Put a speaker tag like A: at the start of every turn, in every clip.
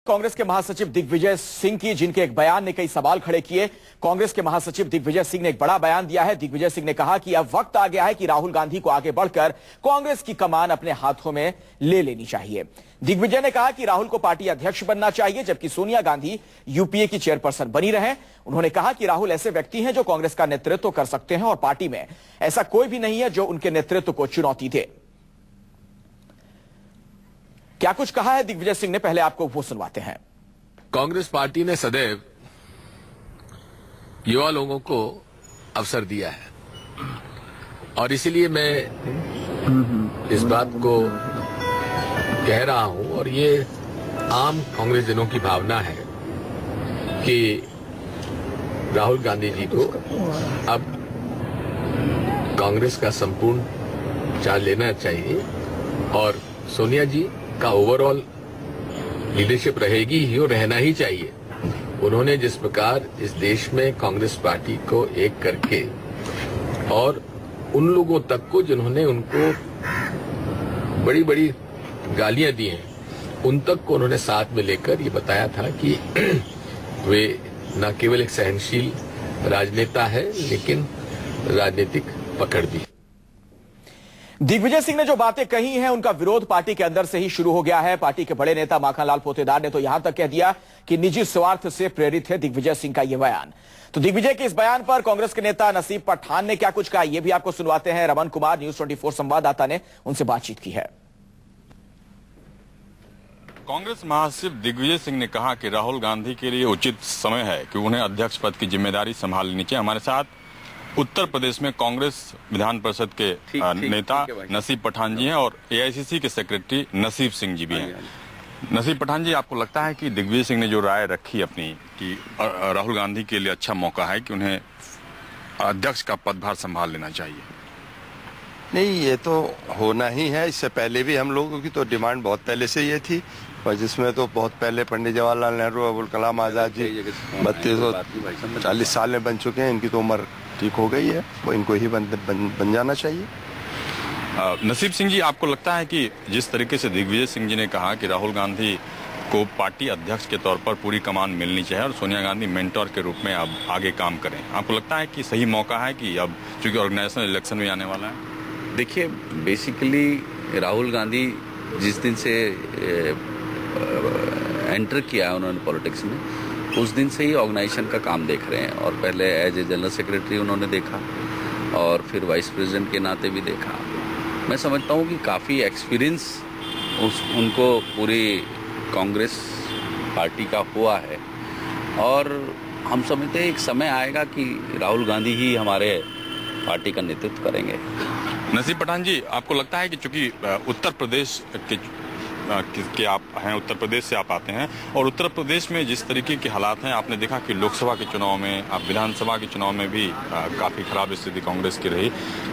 A: कांग्रेस के महासचिव दिग्विजय सिंह की, जिनके एक बयान ने कई सवाल खड़े किए। कांग्रेस के महासचिव दिग्विजय सिंह ने एक बड़ा बयान दिया है। दिग्विजय सिंह ने कहा कि अब वक्त आ गया है कि राहुल गांधी को आगे बढ़कर कांग्रेस की कमान अपने हाथों में ले लेनी चाहिए। दिग्विजय ने कहा कि राहुल को पार्टी अध्यक्ष बनना चाहिए, जबकि सोनिया गांधी यूपीए की चेयरपर्सन बनी रहे। उन्होंने कहा कि राहुल ऐसे व्यक्ति हैं जो कांग्रेस का नेतृत्व कर सकते हैं और पार्टी में ऐसा कोई भी नहीं है जो उनके नेतृत्व को चुनौती दे। क्या कुछ कहा है दिग्विजय सिंह ने, पहले आपको वो सुनवाते हैं।
B: कांग्रेस पार्टी ने सदैव युवा लोगों को अवसर दिया है और इसीलिए मैं इस बात को कह रहा हूं और ये आम कांग्रेस जनों की भावना है कि राहुल गांधी जी को अब कांग्रेस का संपूर्ण चार्ज लेना चाहिए और सोनिया जी का ओवरऑल लीडरशिप रहेगी ही और रहना ही चाहिए। उन्होंने जिस प्रकार इस देश में कांग्रेस पार्टी को एक करके और उन लोगों तक को जिन्होंने उनको बड़ी बड़ी गालियां दी हैं, उन तक को उन्होंने साथ में लेकर ये बताया था कि वे न केवल एक सहनशील राजनेता है लेकिन राजनीतिक पकड़ भी।
A: दिग्विजय सिंह ने जो बातें कही हैं उनका विरोध पार्टी के अंदर से ही शुरू हो गया है। पार्टी के बड़े नेता माखनलाल पोतेदार ने तो यहां तक कह दिया कि निजी स्वार्थ से प्रेरित है दिग्विजय सिंह का यह बयान। तो दिग्विजय के इस बयान पर कांग्रेस के नेता नसीब पठान ने क्या कुछ कहा, यह भी आपको सुनवाते हैं। रमन कुमार न्यूज 24 संवाददाता ने उनसे बातचीत की है।
C: कांग्रेस महासचिव दिग्विजय सिंह ने कहा कि राहुल गांधी के लिए उचित समय है कि उन्हें अध्यक्ष पद की जिम्मेदारी संभाल लेनी चाहिए। हमारे साथ उत्तर प्रदेश में कांग्रेस विधान परिषद के नेता नसीब पठान जी हैं और एआईसीसी के सेक्रेटरी नसीब सिंह जी भी हैं। नसीब पठान जी, आपको लगता है कि दिग्विजय सिंह ने जो राय रखी अपनी कि राहुल गांधी के लिए अच्छा मौका है कि उन्हें अध्यक्ष का पदभार संभाल लेना चाहिए?
D: नहीं, ये तो होना ही है। इससे पहले भी हम लोगों की तो डिमांड बहुत पहले से ये थी और जिसमें तो बहुत पहले पंडित जवाहरलाल नेहरू, अबुल कलाम आजाद जी 32-40 साल में बन चुके हैं। इनकी तो उम्र ठीक हो गई है, वो इनको ही बन जाना चाहिए।
C: नसीब सिंह जी, आपको लगता है कि जिस तरीके से दिग्विजय सिंह जी ने कहा कि राहुल गांधी को पार्टी अध्यक्ष के तौर पर पूरी कमान मिलनी चाहिए और सोनिया गांधी मेंटोर के रूप में अब आगे काम करें, आपको लगता है कि सही मौका है कि अब चूंकि ऑर्गेनाइजेशनल इलेक्शन भी आने वाला है?
E: देखिए, बेसिकली राहुल गांधी जिस दिन से एंटर किया है उन्होंने पॉलिटिक्स में, उस दिन से ही ऑर्गेनाइजेशन का काम देख रहे हैं और पहले एज ए जनरल सेक्रेटरी उन्होंने देखा और फिर वाइस प्रेसिडेंट के नाते भी देखा। मैं समझता हूँ कि काफ़ी एक्सपीरियंस उनको पूरी कांग्रेस पार्टी का हुआ है और हम समझते हैं एक समय आएगा कि राहुल गांधी ही हमारे पार्टी का नेतृत्व करेंगे।
C: नसीब पठान जी, आपको लगता है कि चूंकि उत्तर प्रदेश के आप हैं, उत्तर प्रदेश से आप आते हैं और उत्तर प्रदेश में जिस तरीके के हालात हैं, आपने देखा कि लोकसभा के चुनाव में, आप विधानसभा के चुनाव में भी काफी खराब स्थिति कांग्रेस की रही।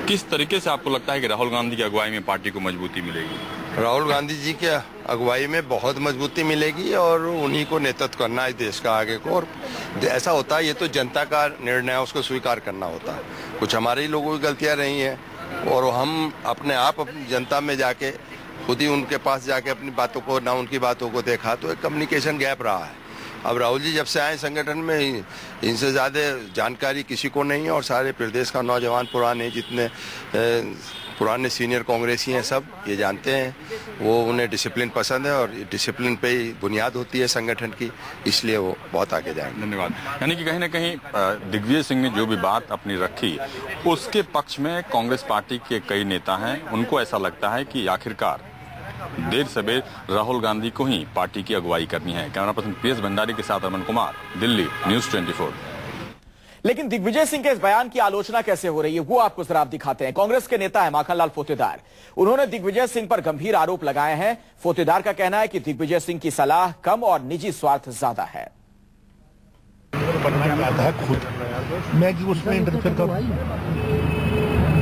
C: किस तरीके से आपको लगता है कि राहुल गांधी की अगुवाई में पार्टी को मजबूती मिलेगी?
D: राहुल गांधी जी के अगुवाई में बहुत मजबूती मिलेगी और उन्हीं को नेतृत्व करना है देश का आगे को। और ऐसा होता है, ये तो जनता का निर्णय है, उसको स्वीकार करना होता है। कुछ हमारे ही लोगों की गलतियां रही हैं और हम अपने आप अपनी जनता में जाके खुद ही उनके पास जाके अपनी बातों को, ना उनकी बातों को देखा, तो एक कम्युनिकेशन गैप रहा है। अब राहुल जी जब से आए संगठन में, इनसे ज़्यादा जानकारी किसी को नहीं है और सारे प्रदेश का नौजवान पुराने जितने पुराने सीनियर कांग्रेसी हैं सब ये जानते हैं, वो उन्हें डिसिप्लिन पसंद है और डिसिप्लिन पे ही बुनियाद होती है संगठन की, इसलिए वो बहुत आगे जाएंगे।
C: धन्यवाद। यानी कि कहीं ना कहीं दिग्विजय सिंह ने जो भी बात अपनी रखी उसके पक्ष में कांग्रेस पार्टी के कई नेता हैं, उनको ऐसा लगता है कि आखिरकार देर सवेर राहुल गांधी को ही पार्टी की अगुवाई करनी है। कैमरा पर्सन पीएस भंडारी के साथ रमन कुमार, दिल्ली, न्यूज 24।
A: लेकिन दिग्विजय सिंह के इस बयान की आलोचना कैसे हो रही है वो आपको जरा दिखाते हैं। कांग्रेस के नेता है माखनलाल पोतेदार, उन्होंने दिग्विजय सिंह पर गंभीर आरोप लगाए हैं। पोतेदार का कहना है कि दिग्विजय सिंह की सलाह कम और निजी स्वार्थ ज्यादा है।
F: मैं कि उसमें इंटरफेयर करूं?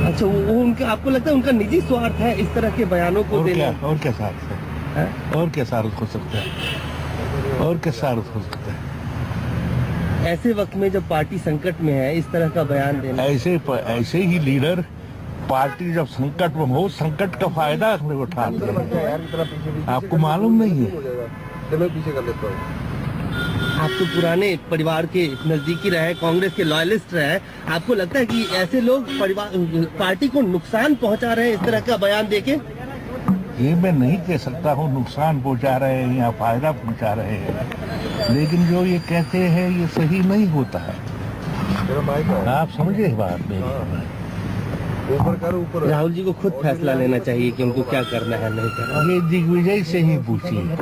G: अच्छा, वो उनका, आपको लगता है उनका निजी स्वार्थ है इस तरह के बयानों को देना?
F: और क्या स्वार्थ है? और क्या स्वार्थ हो सकता है? और क्या स्वार्थ हो सकता है?
G: ऐसे वक्त में जब पार्टी संकट में है, इस तरह का बयान देना?
F: ऐसे ही लीडर पार्टी जब संकट में हो, संकट का फायदा उठाते हैं। आपको मालूम नहीं है?
D: मैं पीछे कर लेता हूँ।
G: आप तो पुराने परिवार के नजदीकी रहे, कांग्रेस के लॉयलिस्ट रहे, आपको लगता है कि ऐसे लोग परिवार पार्टी को नुकसान पहुंचा रहे हैं इस तरह का बयान देके?
F: ये मैं नहीं कह सकता हूँ नुकसान पहुंचा रहे हैं या फायदा पहुंचा रहे हैं, लेकिन जो ये कहते हैं ये सही नहीं होता है। आप समझे बात मेरी?
G: राहुल जी को खुद फैसला लेना चाहिए कि उनको क्या करना है, नहीं करना।
F: ये दिग्विजय से ही पूछिए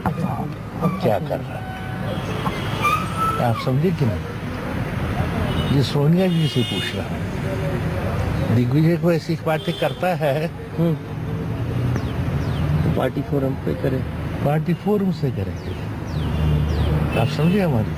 F: क्या कर रहा है, आप समझे कि नहीं? ये सोनिया जी से पूछ रहा है। दिग्विजय को ऐसी बातें करता है
G: तो पार्टी फोरम पे करे,
F: पार्टी फोरम से करेंगे। आप समझे हमारी